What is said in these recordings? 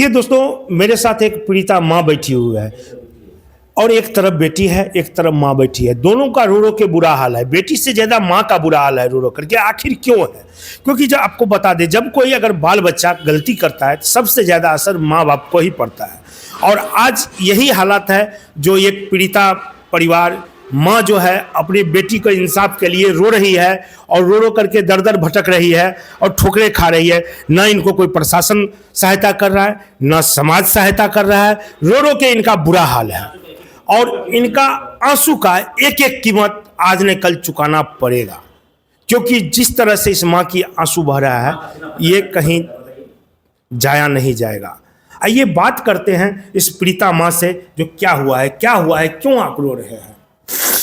देखिए दोस्तों, मेरे साथ एक पीड़िता माँ बैठी हुई है और एक तरफ बेटी है, एक तरफ माँ बैठी है। दोनों का रो रो के बुरा हाल है। बेटी से ज़्यादा माँ का बुरा हाल है रो रो करके। आखिर क्यों है? क्योंकि जब आपको बता दें, जब कोई अगर बाल बच्चा गलती करता है तो सबसे ज़्यादा असर माँ बाप को ही पड़ता है। और आज यही हालात है जो एक पीड़िता परिवार माँ जो है अपनी बेटी को इंसाफ के लिए रो रही है और रो रो करके दर दर भटक रही है और ठोकरें खा रही है। ना इनको कोई प्रशासन सहायता कर रहा है, ना समाज सहायता कर रहा है। रो रो के इनका बुरा हाल है और इनका आंसू का एक एक कीमत आज न कल चुकाना पड़ेगा, क्योंकि जिस तरह से इस माँ की आंसू बह रहा है ये कहीं जाया नहीं जाएगा। आइए बात करते हैं इस पीड़िता माँ से, जो क्या हुआ है, क्यों आप रो रहे हैं?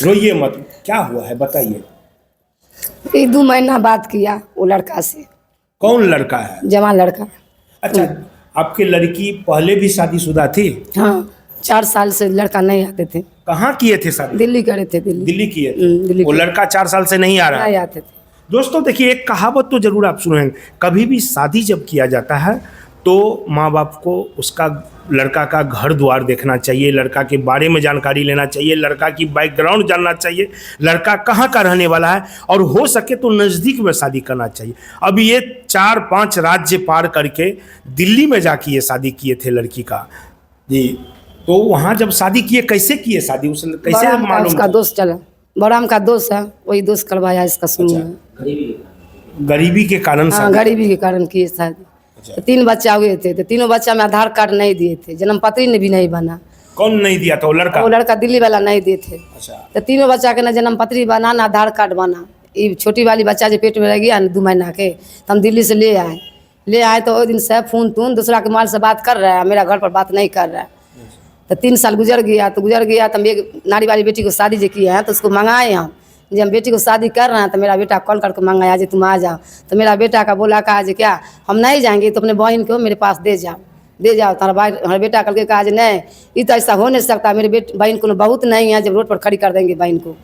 रोइए मत, क्या हुआ है बताइए। 2 महीना बात किया वो लड़का से। कौन लड़का है? जवान लड़का। अच्छा, आपकी लड़की पहले भी शादीशुदा थी? हाँ, 4 साल से लड़का नहीं आते थे। कहाँ किए थे शादी? दिल्ली करे थे। दिल्ली किए थे। वो लड़का 4 साल से नहीं आ रहा? नहीं आते थे। दोस्तों देखिए, एक कहावत तो जरूर आप सुनेंगे, कभी भी शादी जब किया जाता है तो माँ बाप को उसका लड़का का घर द्वार देखना चाहिए, लड़का के बारे में जानकारी लेना चाहिए, लड़का की बैकग्राउंड जानना चाहिए, लड़का कहाँ का रहने वाला है, और हो सके तो नज़दीक में शादी करना चाहिए। अब ये 4-5 राज्य पार करके दिल्ली में जाके ये शादी किए थे लड़की का जी। तो वहाँ जब शादी किए, कैसे किए शादी? उस कैसे मालूम? उसका दोस्त चला, बड़ा का दोस्त है, वही दोस्त करवाया इसका। सुनो, गरीबी के कारण? हाँ, गरीबी के कारण किए शादी। तो 3 बच्चा हुए थे, तो तीनों बच्चा में आधार कार्ड नहीं दिए थे, जन्म पत्री ने भी नहीं बना। कौन नहीं दिया था? वो लड़का दिल्ली वाला नहीं दिए थे। अच्छा। तो तीनों बच्चा के ना जन्म पत्री बना ना आधार कार्ड बना। ये छोटी वाली बच्चा जो पेट में रह गया ना 2 महीना के, तो हम दिल्ली से ले आए तो वो दिन से फोन दूसरा के माल से बात कर रहा है, मेरा घर पर बात नहीं कर रहा है। तो 3 साल गुजर गया तो हम एक नारी वाली बेटी को शादी जो किए हैं तो उसको मंगाए हम, जब हम बेटी को शादी कर रहे हैं तो मेरा बेटा कॉल करके मंगाया जी तुम आ जाओ। तो मेरा बेटा का बोला कहा जी क्या हम नहीं जाएंगे, तो अपने बहन को मेरे पास दे जाओ। तारा भाई हमारे बेटा कल के कहा जी नहीं, ये तो ऐसा हो नहीं सकता, मेरे बहन को बहुत नहीं है, जब रोड पर खड़ी कर देंगे बहन को,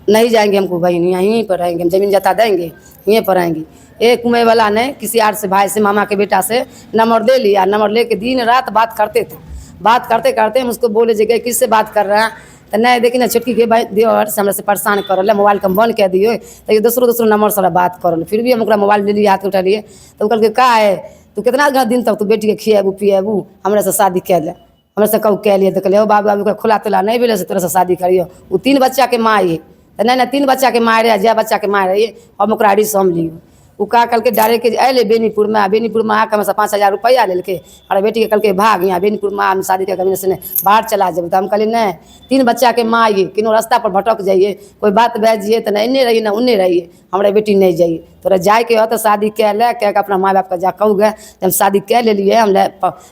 नहीं जाएंगे हमको, बहन यहीं पर रहेंगे, हम जमीन जता देंगे, यहीं पर रहेंगी। एक कुएँ वाला ने किसी आर से भाई से मामा के बेटा से नंबर दे लिया, नंबर लेके दिन रात बात करते थे। बात करते करते हम उसको बोले जी किससे बात कर रहे हैं? तो नहीं देखी ना छोटकी के भाई देवर से हमरा से परेशान करल, मोबाइल के हम बंद कर दिए, तो ये दूसरों नंबर से बात करल। फिर भी हम ओकरा मोबाइल ले लिए, हाथ उठा लिए, तो कहल का है तू कितना दिन तक तू बेटी के खिएबू पिएबू, हमरा से शादी कह ले, हमरा से कहू कह लिए। तो कहले हो बाबू अभी खुला तुला नहीं मिले से तोरा से शादी करियो। वो 3 बच्चा के माँ ये, तो नहीं 3 बच्चा के माँ रहे, जय बच्चा के माँ रही, हम ओकरा आड़ी सम लियो। वो का कल के डायरेक्ट के अले बेनीपुर में आके हमसे 5,000 रुपया ले के और बेटी के कल के भाग यहाँ बेनीपुर में हम शादी के कमी से बाहर चला जाए। तो हम कहली नहीं, 3 बच्चा के माँ ये किनो रास्ता पर भटक जाइए, कोई बात भेजिए तो नहीं इन्ने रहिए ना उन्ने रहिए, हमारे बेटी नहीं जाइए। तोरा जाए के हो तो शादी कह ले, कह के अपना माँ बाप का जा कहू गए। जब शादी कह ले लिए हम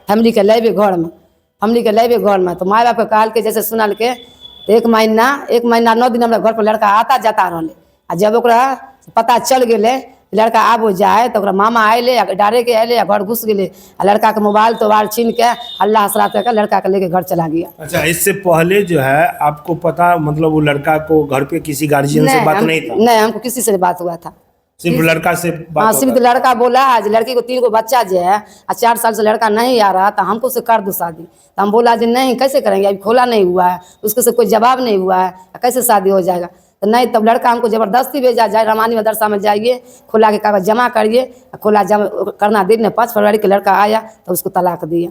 फैमिली के लेबे घर में, तो माँ बाप के कहल के जैसे सुनल के 1 महीना 9 दिन हमारे घर पर लड़का आता जाता रहे। आ जब ओकरा पता चल गए लड़का आबो जाए तो मामा आए डारे के आए घर घुस गए, लड़का के मोबाइल तो छीन के अल्लाह हसरात करके लड़का के लेके घर चला गया। अच्छा, इससे पहले जो है आपको पता, मतलब वो लड़का को घर पे किसी गार्जियन से बात नहीं था? नहीं, हमको किसी से बात हुआ था, सिर्फ लड़का से बात? हाँ, सिर्फ लड़का बोला आज लड़की को 3 गो बच्चा जो है 4 साल से लड़का नहीं आ रहा, तो हमको से कर दो शादी। तो हम बोला जी नहीं कैसे करेंगे, अभी खोला नहीं हुआ है, उसके से कोई जवाब नहीं हुआ है, कैसे शादी हो जाएगा? तो नहीं, तब लड़का हमको ज़बरदस्ती भेजा जाए, रामानी मदरसा में जाइए, खोला के कागज जमा करिए, खोला जमा करना दिन 5 फरवरी के लड़का आया तो उसको तलाक दिया।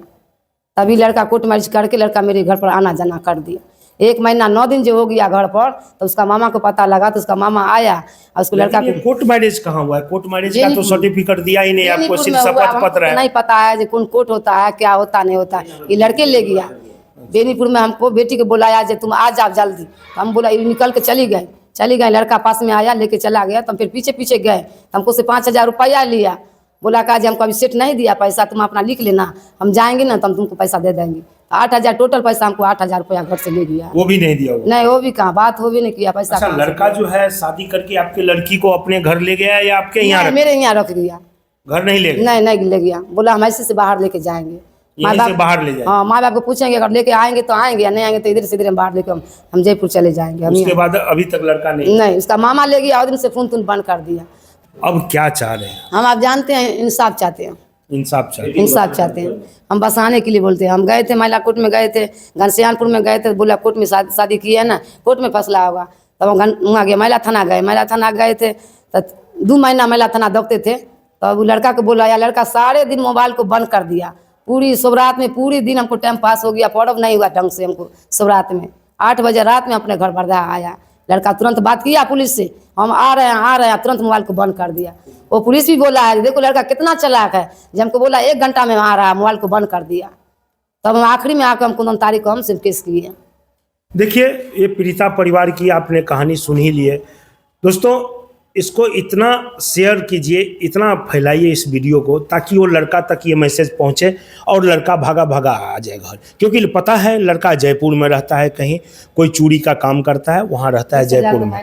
तभी लड़का कोर्ट मैरिज करके लड़का मेरे घर पर आना जाना कर दिया। 1 महीना 9 दिन जो हो गया घर पर, तो उसका मामा को पता लगा, तो उसका मामा आया और उसको लड़का को। कोर्ट मैरिज कहाँ हुआ है? कोर्ट मैरिज का तो सर्टिफिकेट दिया ही नहीं आपको, सिर्फ शपथ पत्र है। नहीं पता है जो कौन कोर्ट होता है, क्या होता नहीं होता, ये लड़के ले गया बेनीपुर में। हमको बेटी को बुलाया जो तुम आ जाओ जल्दी, हम बोला निकल के चली गए। लड़का पास में आया, लेके चला गया, तो हम फिर पीछे गए, हमको से 5,000 रुपया लिया, बोला कहा जी हमको अभी सेट नहीं दिया पैसा, तुम अपना लिख लेना, हम जाएंगे ना तो हम तुमको पैसा दे देंगे। 8,000 टोटल पैसा, हमको 8,000 रुपया घर से ले गया। वो भी नहीं दिया? नहीं, वो भी कहाँ, बात हो भी नहीं किया पैसा। अच्छा, लड़का जो है शादी करके आपके लड़की को अपने घर ले गया या आपके यहाँ? मेरे यहाँ रख दिया। घर नहीं ले गया? नहीं ले गया, बोला हम ऐसे से बाहर लेके जाएंगे, माँ बाप बाहर ले जाए। हाँ, माँ बाप को पूछेंगे, अगर लेके आएंगे तो आएंगे, या नहीं आएंगे तो इधर से इधर हम बाहर लेके हम जयपुर चले जाएंगे। उसके बाद अभी तक लड़का नहीं? उसका मामा ले गया और दिन से फोन बंद कर दिया। अब क्या चाह रहे हैं? हम आप जानते हैं इंसाफ चाहते हैं। इंसाफ चाहिए। इंसाफ चाहते हैं। हम बसाने के लिए बोलते हैं। हम गए थे महिला कोर्ट में, गए थे घनश्यामपुर में, गए थे, बोला कोर्ट में शादी की है ना, कोर्ट में फैसला होगा। तब हम वहाँ गए, महिला थाना गए। महिला थाना गए थे तो 2 महीना महिला थाना दौड़ते थे। तब वो लड़का को बोला, या लड़का सारे दिन मोबाइल को बंद कर दिया। पूरी शिवरात में पूरी दिन हमको टाइम पास हो गया, पर्व नहीं हुआ ढंग से हमको। शिवरात में 8 बजे रात में अपने घर वर्धा आया। लड़का तुरंत बात किया पुलिस से, हम आ रहे हैं, तुरंत मोबाइल को बंद कर दिया। वो पुलिस भी बोला है, देखो लड़का कितना चालाक है, जब हमको बोला 1 घंटा में आ रहा है, मोबाइल को बंद कर दिया। तब हम आखिरी में आकर हम 15 तारीख को हम सिर्फ केस किए। देखिए, ये पीड़िता परिवार की आपने कहानी सुन ही ली है। दोस्तों, इसको इतना शेयर कीजिए, इतना फैलाइए इस वीडियो को, ताकि वो लड़का तक ये मैसेज पहुंचे और लड़का भागा भागा आ जाए घर। क्योंकि पता है लड़का जयपुर में रहता है, कहीं कोई चूड़ी का काम करता है, वहाँ रहता है जयपुर में।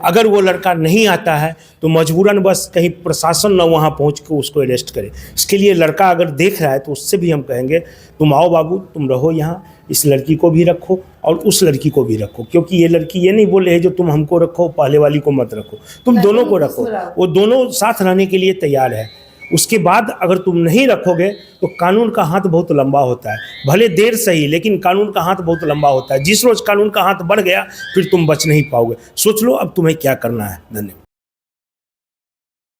अगर वो लड़का नहीं आता है तो मजबूरन बस कहीं प्रशासन न वहाँ पहुँच के उसको अरेस्ट करे। इसके लिए लड़का अगर देख रहा है तो उससे भी हम कहेंगे, तुम आओ बाबू, तुम रहो यहाँ, इस लड़की को भी रखो और उस लड़की को भी रखो। क्योंकि ये लड़की ये नहीं बोल रही है जो तुम हमको रखो, पहले वाली को मत रखो, तुम दोनों को रखो। वो दोनों साथ रहने के लिए तैयार है। उसके बाद अगर तुम नहीं रखोगे तो कानून का हाथ बहुत लंबा होता है। भले देर सही, लेकिन कानून का हाथ बहुत लंबा होता है। जिस रोज कानून का हाथ बढ़ गया फिर तुम बच नहीं पाओगे। सोच लो अब तुम्हें क्या करना है। धन्यवाद।